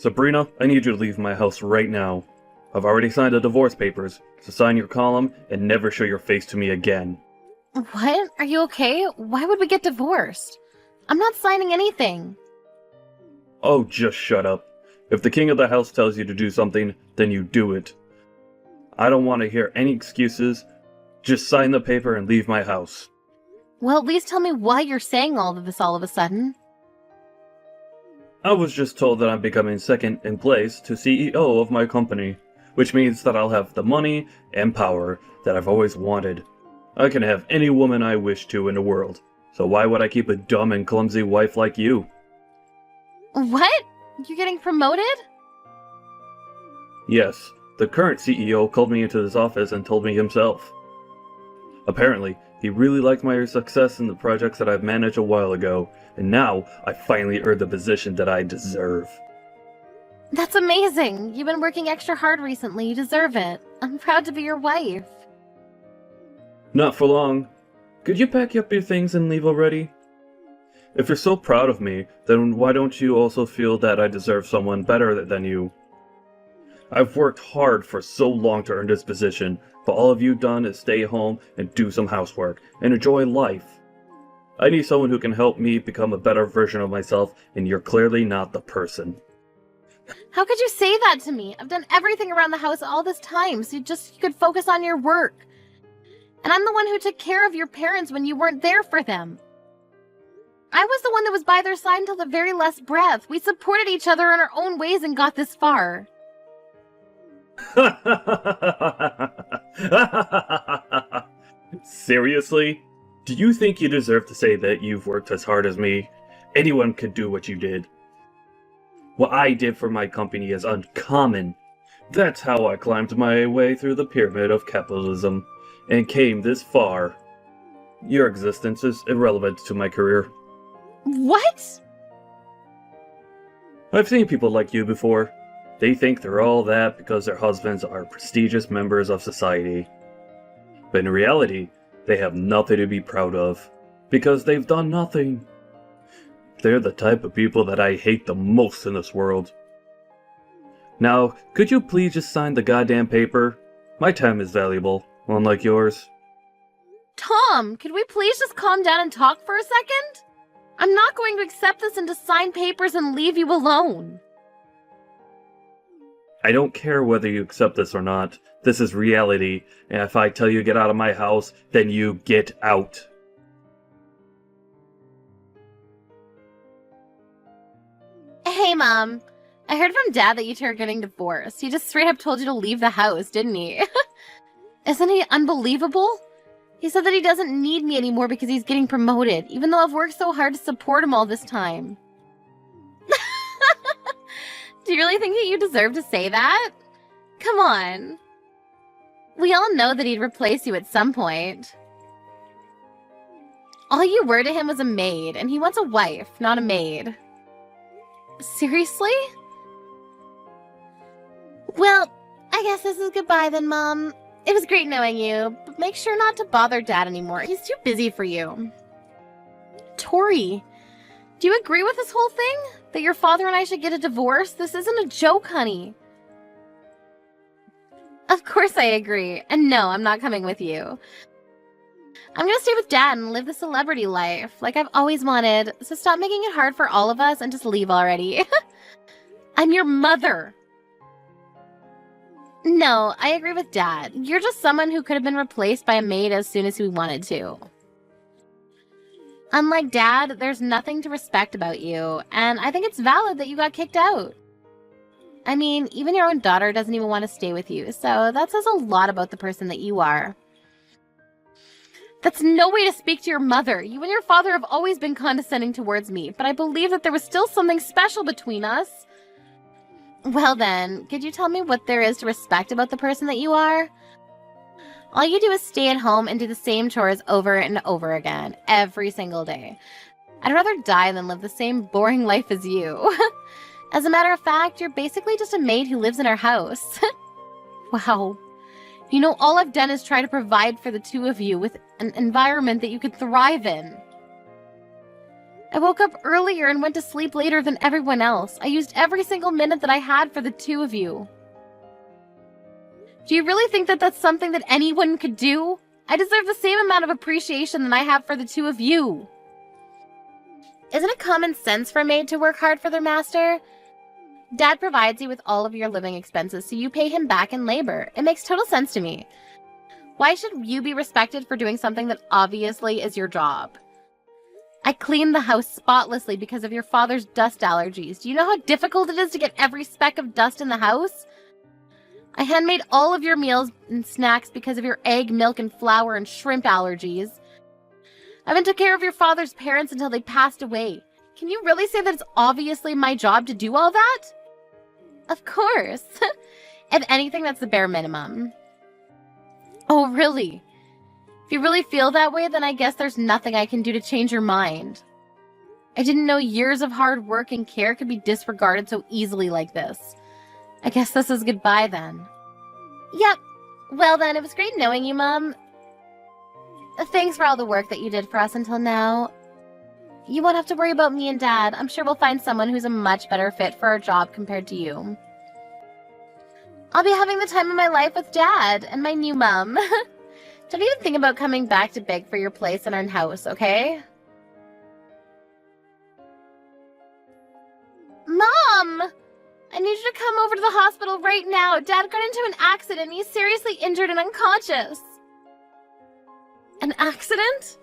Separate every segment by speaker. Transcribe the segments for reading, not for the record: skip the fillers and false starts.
Speaker 1: Sabrina, I need you to leave my house right now. I've already signed the divorce papers, so sign your column and never show your face to me again.
Speaker 2: What? Are you okay? Why would we get divorced? I'm not signing anything.
Speaker 1: Oh, just shut up. If the king of the house tells you to do something, then you do it. I don't want to hear any excuses. Just sign the paper and leave my house.
Speaker 2: Well, at least tell me why you're saying all of this all of a sudden.
Speaker 1: I was just told that I'm becoming second in place to CEO of my company, which means that I'll have the money and power that I've always wanted. I can have any woman I wish to in the world, so why would I keep a dumb and clumsy wife like you?
Speaker 2: What? You're getting promoted?
Speaker 1: Yes, the current CEO called me into his office and told me himself. Apparently, he really liked my success in the projects that I've managed a while ago, and now I finally earned the position that I deserve.
Speaker 2: That's amazing. You've been working extra hard recently. You deserve it. I'm proud to be your wife.
Speaker 1: Not for long. Could you pack up your things and leave already? If you're so proud of me, then why don't you also feel that I deserve someone better than you? I've worked hard for so long to earn this position, but all of you've done is stay home and do some housework and enjoy life. I need someone who can help me become a better version of myself, and you're clearly not the person.
Speaker 2: How could you say that to me? I've done everything around the house all this time, so you could focus on your work. And I'm the one who took care of your parents when you weren't there for them. I was the one that was by their side until the very last breath. We supported each other in our own ways and got this far.
Speaker 1: Seriously? Do you think you deserve to say that you've worked as hard as me? Anyone could do what you did. What I did for my company is uncommon. That's how I climbed my way through the pyramid of capitalism and came this far. Your existence is irrelevant to my career.
Speaker 2: What?
Speaker 1: I've seen people like you before. They think they're all that because their husbands are prestigious members of society. But in reality, they have nothing to be proud of, because they've done nothing. They're the type of people that I hate the most in this world. Now, could you please just sign the goddamn paper? My time is valuable, unlike yours.
Speaker 2: Tom, could we please just calm down and talk for a second? I'm not going to accept this and to sign papers and leave you alone.
Speaker 1: I don't care whether you accept this or not. This is reality, and if I tell you to get out of my house, then you get out.
Speaker 2: Hey, Mom. I heard from Dad that you two are getting divorced. He just straight up told you to leave the house, didn't he? Isn't he unbelievable? He said that he doesn't need me anymore because he's getting promoted, even though I've worked so hard to support him all this time. Do you really think that you deserve to say that? Come on. We all know that he'd replace you at some point. All you were to him was a maid, and he wants a wife, not a maid. Seriously? Well, I guess this is goodbye then, Mom. It was great knowing you, but make sure not to bother Dad anymore. He's too busy for you. Tori, do you agree with this whole thing? That your father and I should get a divorce? This isn't a joke, honey. Of course I agree. And no, I'm not coming with you. I'm gonna stay with Dad and live the celebrity life, like I've always wanted, so stop making it hard for all of us and just leave already. I'm your mother. No, I agree with Dad. You're just someone who could have been replaced by a maid as soon as we wanted to. Unlike Dad, there's nothing to respect about you, and I think it's valid that you got kicked out. I mean, even your own daughter doesn't even want to stay with you, so that says a lot about the person that you are. That's no way to speak to your mother. You and your father have always been condescending towards me, but I believe that there was still something special between us. Well then, could you tell me what there is to respect about the person that you are? All you do is stay at home and do the same chores over and over again, every single day. I'd rather die than live the same boring life as you. As a matter of fact, you're basically just a maid who lives in our house. Wow. You know, all I've done is try to provide for the two of you with an environment that you could thrive in. I woke up earlier and went to sleep later than everyone else. I used every single minute that I had for the two of you. Do you really think that that's something that anyone could do? I deserve the same amount of appreciation that I have for the two of you. Isn't it common sense for a maid to work hard for their master? Dad provides you with all of your living expenses, so you pay him back in labor. It makes total sense to me. Why should you be respected for doing something that obviously is your job? I cleaned the house spotlessly because of your father's dust allergies. Do you know how difficult it is to get every speck of dust in the house? I handmade all of your meals and snacks because of your egg, milk, and flour and shrimp allergies. I even took care of your father's parents until they passed away. Can you really say that it's obviously my job to do all that? Of course. If anything, that's the bare minimum. Oh, really? If you really feel that way, then I guess there's nothing I can do to change your mind. I didn't know years of hard work and care could be disregarded so easily like this. I guess this is goodbye then. Yep. Well then, it was great knowing you, Mom. Thanks for all the work that you did for us until now. You won't have to worry about me and Dad. I'm sure we'll find someone who's a much better fit for our job compared to you. I'll be having the time of my life with Dad and my new mom. Don't even think about coming back to beg for your place in our house, okay? Mom! I need you to come over to the hospital right now. Dad got into an accident. He's seriously injured and unconscious. An accident?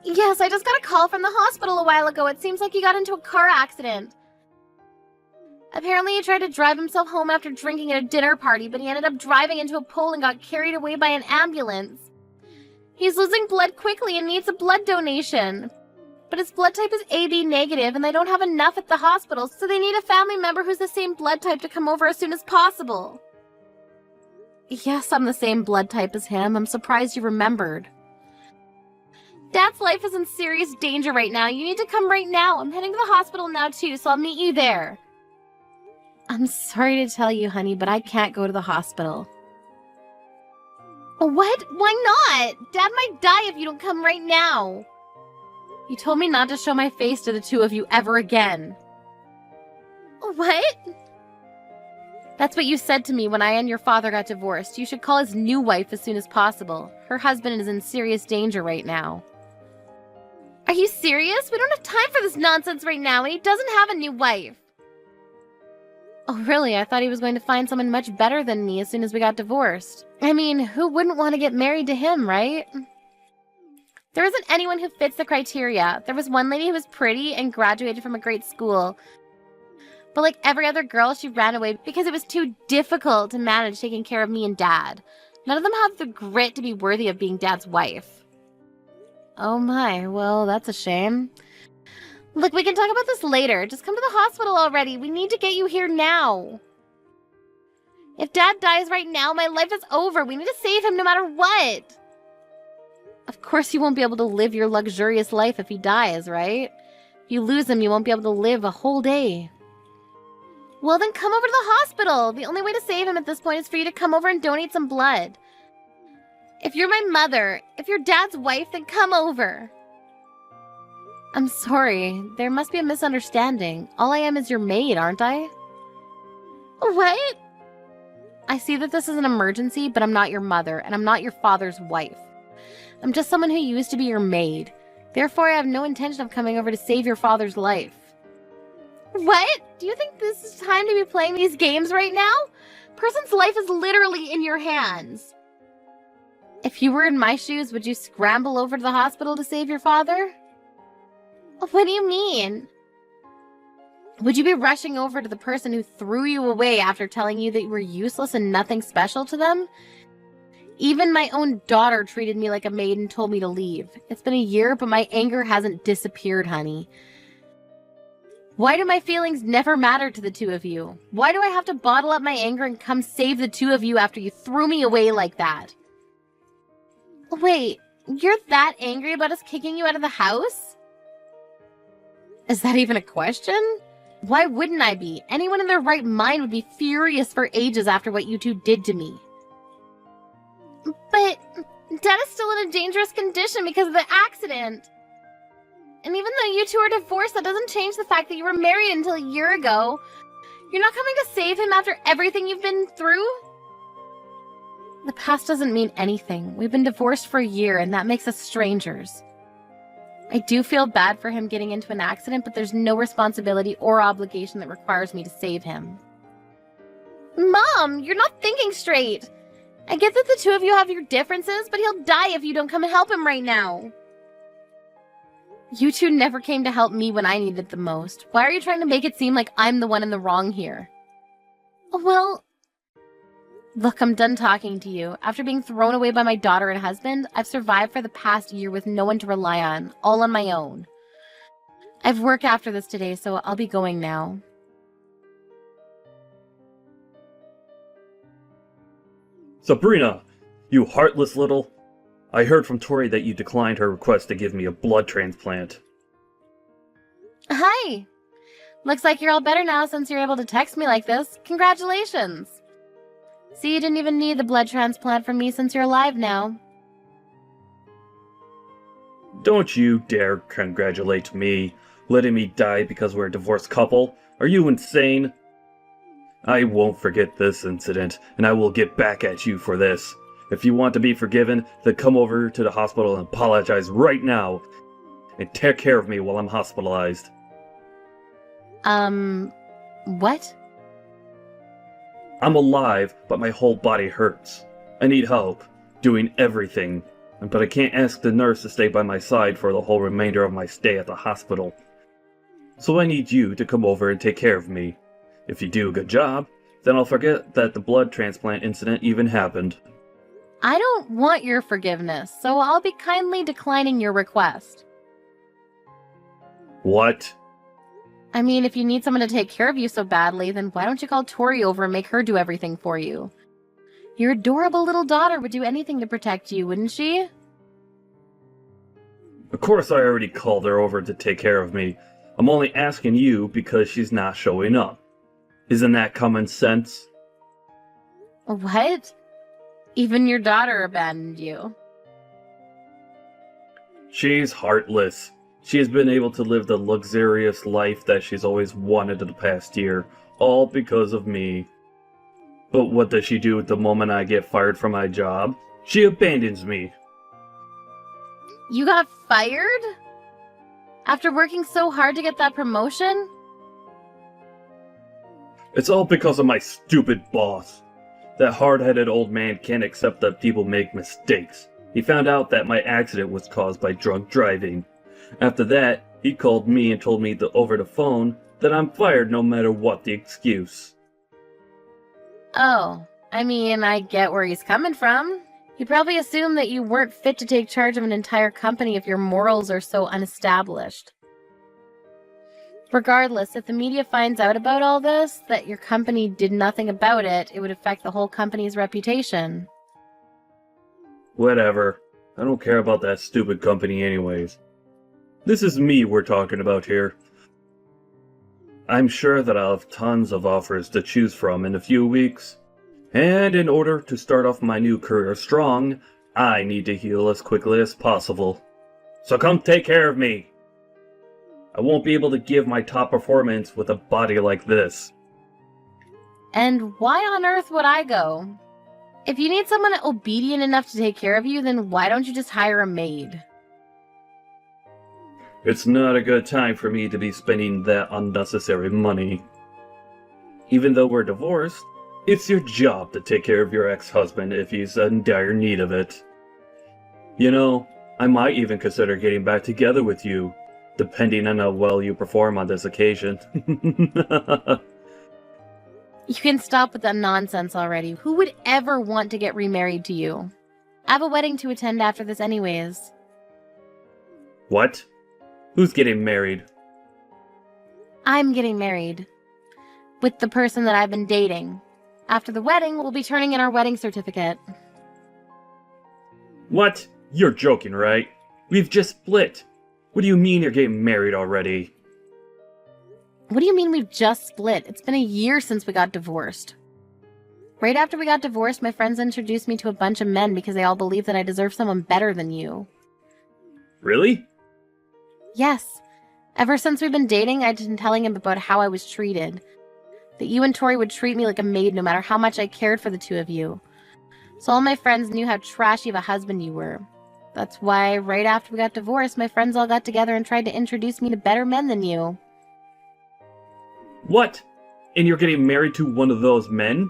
Speaker 2: Yes, I just got a call from the hospital a while ago. It seems like he got into a car accident. Apparently he tried to drive himself home after drinking at a dinner party, but he ended up driving into a pole and got carried away by an ambulance. He's losing blood quickly and needs a blood donation. But his blood type is AB negative, and they don't have enough at the hospital, so they need a family member who's the same blood type to come over as soon as possible. Yes, I'm the same blood type as him. I'm surprised you remembered. Dad's life is in serious danger right now. You need to come right now. I'm heading to the hospital now, too, so I'll meet you there. I'm sorry to tell you, honey, but I can't go to the hospital. What? Why not? Dad might die if you don't come right now. You told me not to show my face to the two of you ever again. What? That's what you said to me when I and your father got divorced. You should call his new wife as soon as possible. Her husband is in serious danger right now. Are you serious? We don't have time for this nonsense right now, and he doesn't have a new wife. Oh, really? I thought he was going to find someone much better than me as soon as we got divorced. I mean, who wouldn't want to get married to him, right? There isn't anyone who fits the criteria. There was one lady who was pretty and graduated from a great school. But like every other girl, she ran away because it was too difficult to manage taking care of me and Dad. None of them have the grit to be worthy of being Dad's wife. Oh my, well, that's a shame. Look, we can talk about this later. Just come to the hospital already. We need to get you here now. If Dad dies right now, my life is over. We need to save him no matter what. Of course you won't be able to live your luxurious life if he dies, right? If you lose him, you won't be able to live a whole day. Well, then come over to the hospital. The only way to save him at this point is for you to come over and donate some blood. If you're my mother, if you're Dad's wife, then come over. I'm sorry. There must be a misunderstanding. All I am is your maid, aren't I? What? I see that this is an emergency, but I'm not your mother, and I'm not your father's wife. I'm just someone who used to be your maid. Therefore, I have no intention of coming over to save your father's life. What? Do you think this is time to be playing these games right now? Person's life is literally in your hands. If you were in my shoes, would you scramble over to the hospital to save your father? What do you mean? Would you be rushing over to the person who threw you away after telling you that you were useless and nothing special to them? Even my own daughter treated me like a maid and told me to leave. It's been a year, but my anger hasn't disappeared, honey. Why do my feelings never matter to the two of you? Why do I have to bottle up my anger and come save the two of you after you threw me away like that? Wait, you're that angry about us kicking you out of the house? Is that even a question? Why wouldn't I be? Anyone in their right mind would be furious for ages after what you two did to me. But Dad is still in a dangerous condition because of the accident. And even though you two are divorced, that doesn't change the fact that you were married until a year ago. You're not coming to save him after everything you've been through? The past doesn't mean anything. We've been divorced for a year, and that makes us strangers. I do feel bad for him getting into an accident, but there's no responsibility or obligation that requires me to save him. Mom, you're not thinking straight. I get that the two of you have your differences, but he'll die if you don't come and help him right now. You two never came to help me when I needed it the most. Why are you trying to make it seem like I'm the one in the wrong here? Well, look, I'm done talking to you. After being thrown away by my daughter and husband, I've survived for the past year with no one to rely on, all on my own. I've work after this today, so I'll be going now.
Speaker 1: Sabrina, you heartless little... I heard from Tori that you declined her request to give me a blood transplant.
Speaker 2: Hi! Looks like you're all better now since you're able to text me like this. Congratulations! See, you didn't even need the blood transplant from me since you're alive now.
Speaker 1: Don't you dare congratulate me, letting me die because we're a divorced couple. Are you insane? I won't forget this incident, and I will get back at you for this. If you want to be forgiven, then come over to the hospital and apologize right now. And take care of me while I'm hospitalized.
Speaker 2: What?
Speaker 1: I'm alive, but my whole body hurts. I need help, doing everything. But I can't ask the nurse to stay by my side for the whole remainder of my stay at the hospital. So I need you to come over and take care of me. If you do a good job, then I'll forget that the blood transplant incident even happened.
Speaker 2: I don't want your forgiveness, so I'll be kindly declining your request.
Speaker 1: What?
Speaker 2: I mean, if you need someone to take care of you so badly, then why don't you call Tori over and make her do everything for you? Your adorable little daughter would do anything to protect you, wouldn't she?
Speaker 1: Of course I already called her over to take care of me. I'm only asking you because she's not showing up. Isn't that common sense?
Speaker 2: What? Even your daughter abandoned you.
Speaker 1: She's heartless. She has been able to live the luxurious life that she's always wanted in the past year, all because of me. But what does she do the moment I get fired from my job? She abandons me.
Speaker 2: You got fired? After working so hard to get that promotion?
Speaker 1: It's all because of my stupid boss. That hard-headed old man can't accept that people make mistakes. He found out that my accident was caused by drunk driving. After that, he called me and told me over the phone that I'm fired no matter what the excuse.
Speaker 2: Oh, I mean, I get where he's coming from. He probably assumed that you weren't fit to take charge of an entire company if your morals are so unestablished. Regardless, if the media finds out about all this, that your company did nothing about it, it would affect the whole company's reputation.
Speaker 1: Whatever. I don't care about that stupid company anyways. This is me we're talking about here. I'm sure that I'll have tons of offers to choose from in a few weeks. And in order to start off my new career strong, I need to heal as quickly as possible. So come take care of me! I won't be able to give my top performance with a body like this.
Speaker 2: And why on earth would I go? If you need someone obedient enough to take care of you, then why don't you just hire a maid?
Speaker 1: It's not a good time for me to be spending that unnecessary money. Even though we're divorced, it's your job to take care of your ex-husband if he's in dire need of it. You know, I might even consider getting back together with you, depending on how well you perform on this occasion.
Speaker 2: You can stop with that nonsense already. Who would ever want to get remarried to you? I have a wedding to attend after this anyways.
Speaker 1: What? Who's getting married?
Speaker 2: I'm getting married. With the person that I've been dating. After the wedding, we'll be turning in our wedding certificate.
Speaker 1: What? You're joking, right? We've just split. What do you mean you're getting married already?
Speaker 2: What do you mean we've just split? It's been a year since we got divorced. Right after we got divorced, my friends introduced me to a bunch of men because they all believe that I deserve someone better than you.
Speaker 1: Really?
Speaker 2: Yes. Ever since we've been dating, I've been telling him about how I was treated. That you and Tori would treat me like a maid no matter how much I cared for the two of you. So all my friends knew how trashy of a husband you were. That's why right after we got divorced, my friends all got together and tried to introduce me to better men than you.
Speaker 1: What? And you're getting married to one of those men?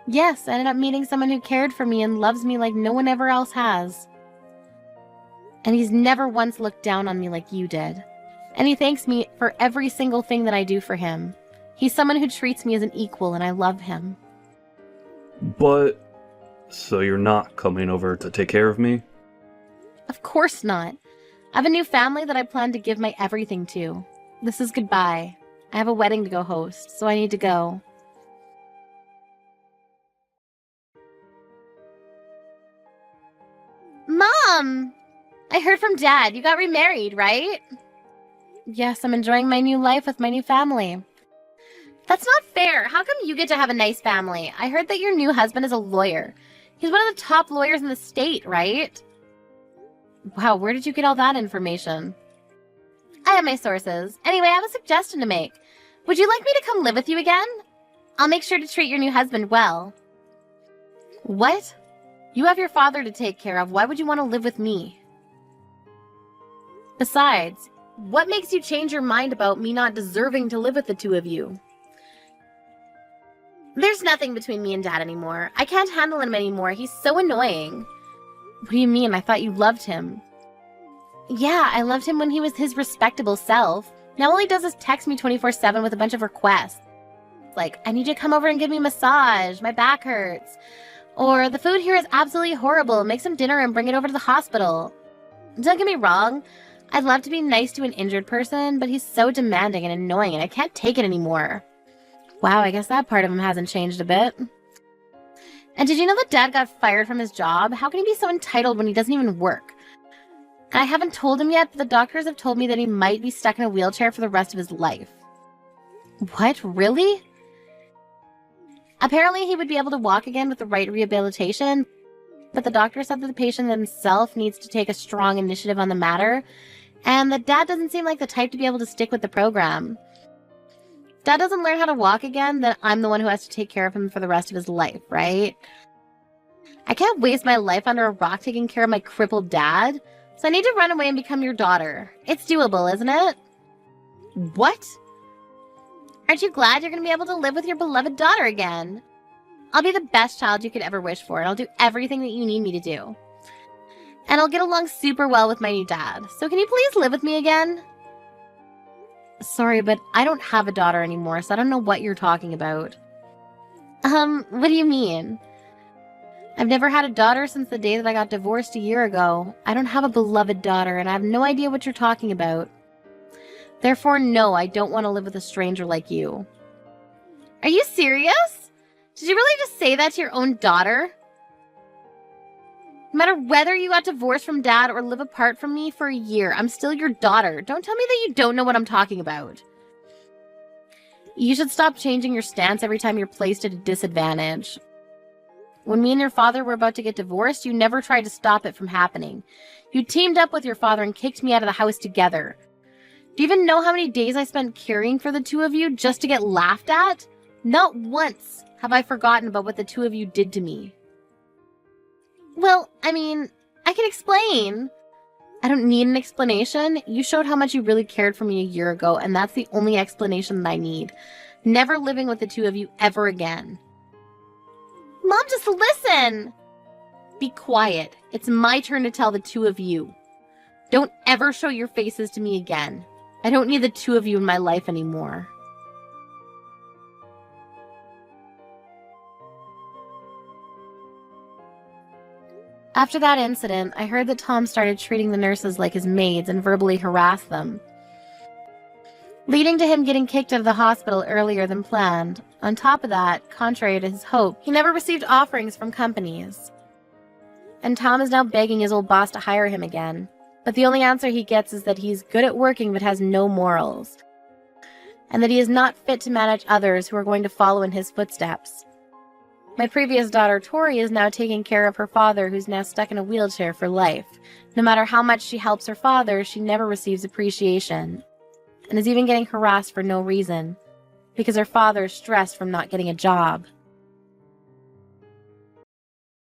Speaker 2: Yes, I ended up meeting someone who cared for me and loves me like no one ever else has. And he's never once looked down on me like you did. And he thanks me for every single thing that I do for him. He's someone who treats me as an equal, and I love him.
Speaker 1: But... so you're not coming over to take care of me?
Speaker 2: Of course not. I have a new family that I plan to give my everything to. This is goodbye. I have a wedding to go host, so I need to go. Mom! I heard from Dad. You got remarried, right? Yes, I'm enjoying my new life with my new family. That's not fair. How come you get to have a nice family? I heard that your new husband is a lawyer. He's one of the top lawyers in the state, right? Wow, where did you get all that information? I have my sources. Anyway, I have a suggestion to make. Would you like me to come live with you again? I'll make sure to treat your new husband well. What? You have your father to take care of. Why would you want to live with me? Besides, what makes you change your mind about me not deserving to live with the two of you? There's nothing between me and Dad anymore. I can't handle him anymore. He's so annoying. What do you mean? I thought you loved him. Yeah, I loved him when he was his respectable self. Now all he does is text me 24/7 with a bunch of requests. Like, I need you to come over and give me a massage. My back hurts. Or, the food here is absolutely horrible. Make some dinner and bring it over to the hospital. Don't get me wrong. I'd love to be nice to an injured person, but he's so demanding and annoying and I can't take it anymore. Wow, I guess that part of him hasn't changed a bit. And did you know that Dad got fired from his job? How can he be so entitled when he doesn't even work? And I haven't told him yet, but the doctors have told me that he might be stuck in a wheelchair for the rest of his life. What? Really? Apparently he would be able to walk again with the right rehabilitation, but the doctor said that the patient himself needs to take a strong initiative on the matter, and that Dad doesn't seem like the type to be able to stick with the program. If Dad doesn't learn how to walk again, then I'm the one who has to take care of him for the rest of his life, right? I can't waste my life under a rock taking care of my crippled dad, so I need to run away and become your daughter. It's doable, isn't it? What? Aren't you glad you're going to be able to live with your beloved daughter again? I'll be the best child you could ever wish for, and I'll do everything that you need me to do. And I'll get along super well with my new dad. So can you please live with me again? Sorry, but I don't have a daughter anymore, so I don't know what you're talking about. What do you mean? I've never had a daughter since the day that I got divorced a year ago. I don't have a beloved daughter, and I have no idea what you're talking about. Therefore, no, I don't want to live with a stranger like you. Are you serious? Did you really just say that to your own daughter? No matter whether you got divorced from Dad or live apart from me for a year, I'm still your daughter. Don't tell me that you don't know what I'm talking about. You should stop changing your stance every time you're placed at a disadvantage. When me and your father were about to get divorced, you never tried to stop it from happening. You teamed up with your father and kicked me out of the house together. Do you even know how many days I spent caring for the two of you just to get laughed at? Not once have I forgotten about what the two of you did to me. Well, I mean, I can explain. I don't need an explanation. You showed how much you really cared for me a year ago, and that's the only explanation that I need. Never living with the two of you ever again. Mom, just listen! Be quiet. It's my turn to tell the two of you. Don't ever show your faces to me again. I don't need the two of you in my life anymore. After that incident, I heard that Tom started treating the nurses like his maids and verbally harassed them, leading to him getting kicked out of the hospital earlier than planned. On top of that, contrary to his hope, he never received offerings from companies. And Tom is now begging his old boss to hire him again. But the only answer he gets is that he's good at working but has no morals, and that he is not fit to manage others who are going to follow in his footsteps. My previous daughter, Tori, is now taking care of her father, who's now stuck in a wheelchair for life. No matter how much she helps her father, she never receives appreciation, and is even getting harassed for no reason, because her father is stressed from not getting a job.